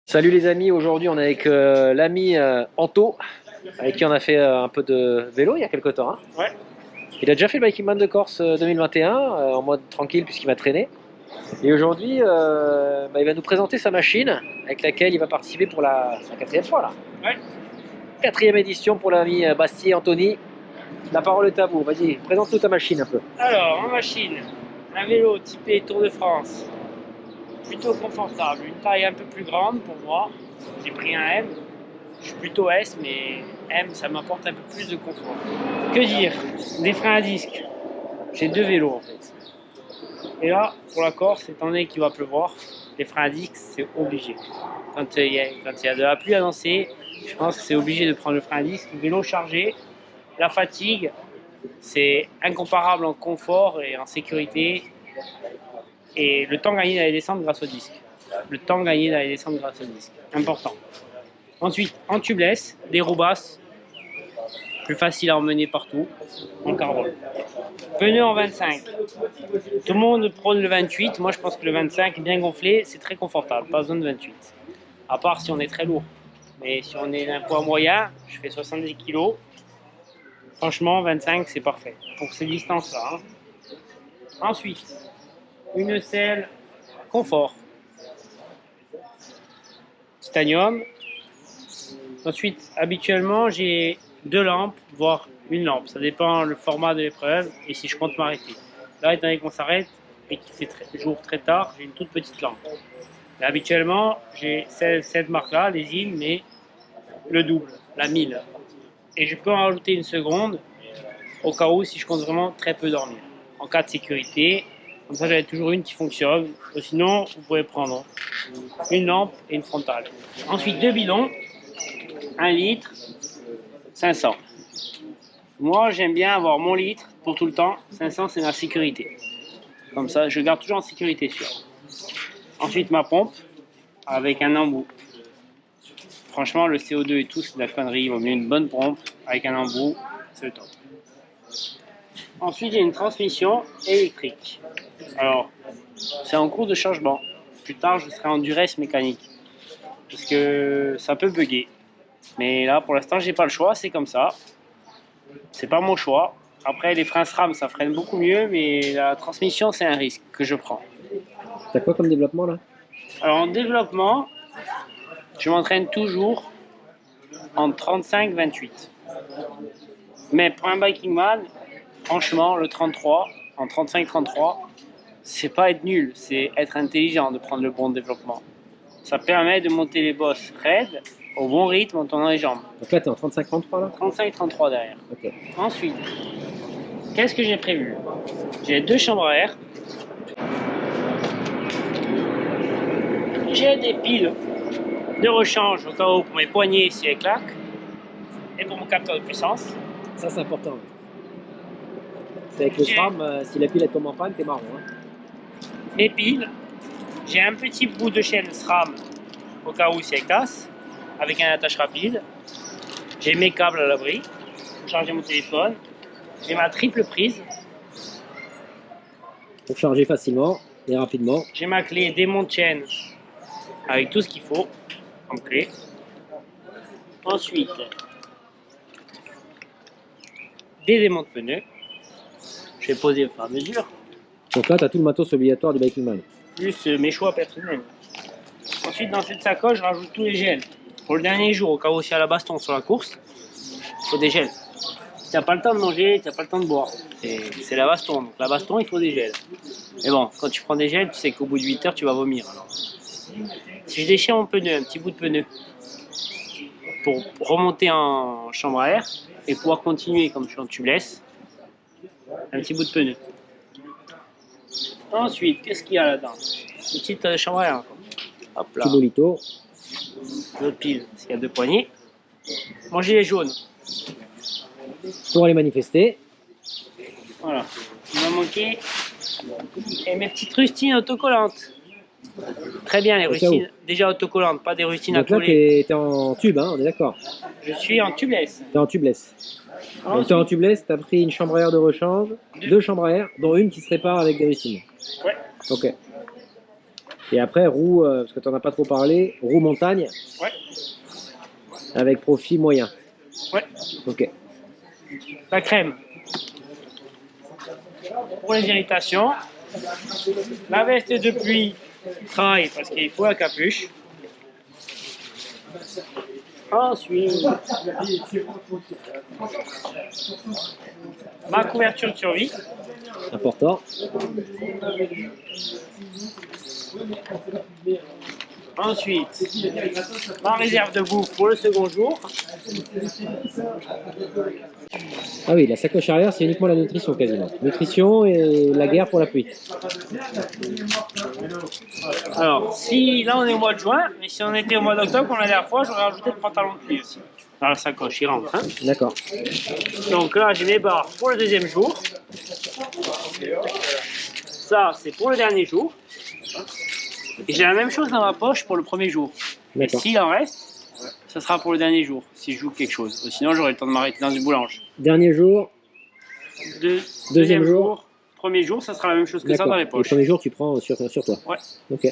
Salut les amis, aujourd'hui on est avec l'ami Anto, avec qui on a fait un peu de vélo il y a quelques temps, hein. Ouais. Il a déjà fait le Biking Man de Corse 2021 en mode tranquille puisqu'il m'a traîné. Et aujourd'hui il va nous présenter sa machine avec laquelle il va participer pour la quatrième fois là. Ouais. Quatrième édition pour l'ami Bastier Anthony. La parole est à vous, vas-y, présente-nous ta machine un peu. Alors, en machine, un vélo typé Tour de France, plutôt confortable, une taille un peu plus grande pour moi. J'ai pris un M, je suis plutôt S, mais M ça m'apporte un peu plus de confort. Que dire? Des freins à disque. J'ai deux vélos en fait. Et là, pour la Corse, étant donné qu'il va pleuvoir, les freins à disque c'est obligé. Quand il y a de la pluie annoncée, je pense que c'est obligé de prendre le frein à disque. Le vélo chargé, la fatigue, c'est incomparable en confort et en sécurité. Et le temps gagné dans les descentes grâce au disque. Le temps gagné dans les descentes grâce au disque. Important. Ensuite, en tubeless, des roues basses, plus facile à emmener partout, en carbone. Pneus en 25. Tout le monde prône le 28. Moi, je pense que le 25, bien gonflé, c'est très confortable. Pas besoin de 28. À part si on est très lourd. Mais si on est d'un poids moyen, je fais 70 kg. Franchement, 25, c'est parfait. Pour ces distances-là. Hein. Ensuite, une selle confort. Titanium. Ensuite, habituellement, j'ai deux lampes, voire une lampe. Ça dépend le format de l'épreuve et si je compte m'arrêter. Là, étant donné qu'on s'arrête et qu'il fait jour très tard, j'ai une toute petite lampe. Mais habituellement, j'ai cette marque-là, les IN, mais le double, la 1000. Et je peux en rajouter une seconde au cas où si je compte vraiment très peu dormir. En cas de sécurité, comme ça j'avais toujours une qui fonctionne. Ou sinon, vous pouvez prendre une lampe et une frontale. Ensuite, deux bidons, 1 litre, 500. Moi, j'aime bien avoir mon litre pour tout le temps. 500, c'est ma sécurité. Comme ça, je garde toujours en sécurité sûr. Ensuite, ma pompe avec un embout. Franchement, le CO2 et tout, c'est de la connerie. Il vaut mieux une bonne pompe avec un embout, c'est le top. Ensuite, j'ai une transmission électrique. Alors, c'est en cours de changement. Plus tard, je serai en duresse mécanique. Parce que ça peut bugger. Mais là, pour l'instant, j'ai pas le choix, c'est comme ça. C'est pas mon choix. Après, les freins SRAM, ça freine beaucoup mieux, mais la transmission, c'est un risque que je prends. T'as quoi comme développement là? Alors, en développement, je m'entraîne toujours en 35-28. Mais pour un Biking Man, franchement, le 33, en 35-33, c'est pas être nul, c'est être intelligent de prendre le bon développement. Ça permet de monter les bosses raides au bon rythme en tournant les jambes. Donc là t'es en 35-33 là? 35-33 derrière. Ok. Ensuite, qu'est-ce que j'ai prévu? J'ai deux chambres à air. J'ai des piles de rechange au cas où pour mes poignets si elles claquent. Et pour mon capteur de puissance. Ça c'est important. C'est avec le SRAM, si la pile elle tombe en panne, t'es marron. Hein. Mes piles. J'ai un petit bout de chaîne SRAM au cas où si elle casse, avec un attache rapide. J'ai mes câbles à l'abri pour charger mon téléphone. J'ai ma triple prise. Pour charger facilement et rapidement. J'ai ma clé démonte chaîne avec tout ce qu'il faut comme clé. Ensuite, des démontes pneus. Je vais poser au fur et à mesure. Donc là t'as tout le matos obligatoire du Biking Man. Plus mes choix personnels. Ensuite, dans cette sacoche, je rajoute tous les gels. Pour le dernier jour, au cas où il y a la baston sur la course, il faut des gels. Si tu n'as pas le temps de manger, tu n'as pas le temps de boire. C'est la baston. Donc la baston, il faut des gels. Mais bon, quand tu prends des gels, tu sais qu'au bout de 8 heures, tu vas vomir. Alors. Si je déchire mon pneu, un petit bout de pneu, pour remonter en chambre à air et pouvoir continuer comme je suis en tubeless, un petit bout de pneu. Ensuite, qu'est-ce qu'il y a là-dedans? Une petite chambre à air. Hop là. Petit bolito. L'autre pile, parce qu'il y a deux poignées. Mon gilet jaune. Pour aller manifester. Voilà. Il m'a manqué. Et mes petites rustines autocollantes. Très bien les rustines. Déjà autocollantes, pas des rustines à Donc là coller. t'es en tube, hein, on est d'accord. Je suis en tubeless. T'es en tubeless. Donc t'es en tubeless, t'as pris une chambre à air de rechange, deux chambres à air, dont une qui se répare avec des rustines. Ouais. Ok. Et après, roue, parce que tu n'en as pas trop parlé, roue montagne. Ouais. Avec profil moyen. Ouais. Ok. La crème. Pour les irritations. La veste de pluie traille parce qu'il faut la capuche. Ensuite, ma couverture de survie. Important. Ensuite, ma réserve de bouffe pour le second jour. Ah oui, la sacoche arrière, c'est uniquement la nutrition quasiment. Nutrition et la guerre pour la pluie. Alors, si là on est au mois de juin, mais si on était au mois d'octobre, comme la dernière fois, j'aurais rajouté le pantalon de pluie aussi. Dans la sacoche, il rentre. Hein. D'accord. Donc là, j'ai mes barres pour le deuxième jour. Ça, c'est pour le dernier jour. Et j'ai la même chose dans ma poche pour le premier jour. Et s'il en reste, ça sera pour le dernier jour, si je joue quelque chose. Ou sinon, j'aurai le temps de m'arrêter dans une boulange. Dernier jour. Deuxième jour. Premier jour, ça sera la même chose que ça dans les poches. Le premier jour, tu prends sur toi. Ouais. Ok.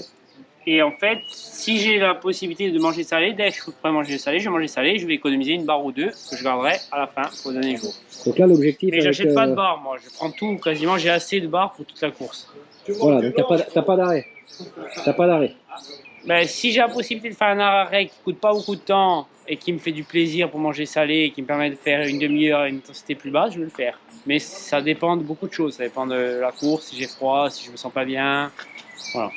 Et en fait, si j'ai la possibilité de manger salé, dès que je pourrais manger salé, je vais manger salé. Je vais économiser une barre ou deux que je garderai à la fin pour le dernier jour. Donc là, l'objectif. Mais j'achète pas de barre, moi. Je prends tout, quasiment. J'ai assez de barres pour toute la course. Voilà, donc t'as pas d'arrêt. T'as pas d'arrêt. Ben, si j'ai la possibilité de faire un arrêt qui coûte pas beaucoup de temps et qui me fait du plaisir pour manger salé et qui me permet de faire une demi-heure à une intensité plus basse, je vais le faire. Mais ça dépend de beaucoup de choses. Ça dépend de la course, si j'ai froid, si je me sens pas bien. Voilà.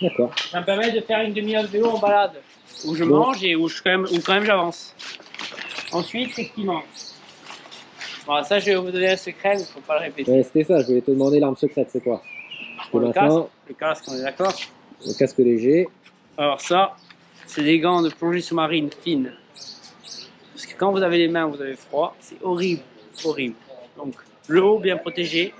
D'accord. Ça me permet de faire une demi-heure de vélo en balade où je mange et où quand même j'avance. Ensuite, qu'est-ce qui manque? Voilà, ça, je vais vous donner un secret, mais il ne faut pas le répéter. Ouais, c'était ça, je voulais te demander l'arme secrète, c'est quoi? Pour le casque, on est d'accord? Le casque léger. Alors ça, c'est des gants de plongée sous-marine fines. Parce que quand vous avez les mains, vous avez froid, c'est horrible, horrible. Donc le haut bien protégé,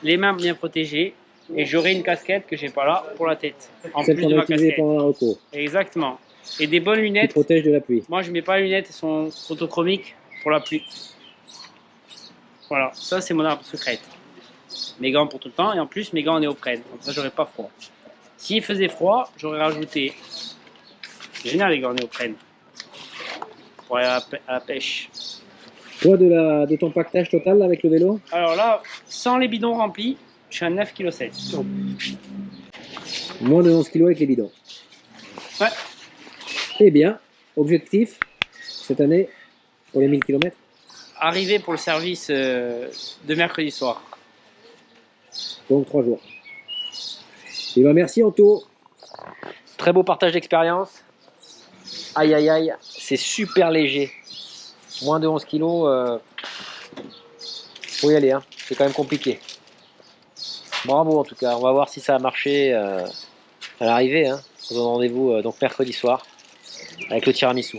les mains bien protégées, et j'aurai une casquette que j'ai pas là pour la tête. En Celle plus qu'on de a ma utilisée casquette. pendant la repos. Exactement. Et des bonnes lunettes. Qui protègent de la pluie. Moi je mets pas les lunettes, elles sont photochromiques pour la pluie. Voilà, ça c'est mon arme secrète. Mes gants pour tout le temps, et en plus mes gants en néoprène, donc ça j'aurais pas froid. S'il faisait froid, j'aurais rajouté. C'est génial les gants en néoprène. Pour aller à la pêche. Poids de ton pactage total avec le vélo? Alors là, sans les bidons remplis, je suis à 9,7 kg. Moins de 11 kg avec les bidons. Ouais. Eh bien, objectif cette année pour les 1000 km? Arrivé pour le service de mercredi soir. Donc 3 jours. Et ben merci Anto. Très beau partage d'expérience. Aïe aïe aïe, c'est super léger. Moins de 11 kg, faut y aller, hein. C'est quand même compliqué. Bravo en tout cas, on va voir si ça a marché à l'arrivée. Hein. On se donne rendez-vous donc mercredi soir avec le tiramisu.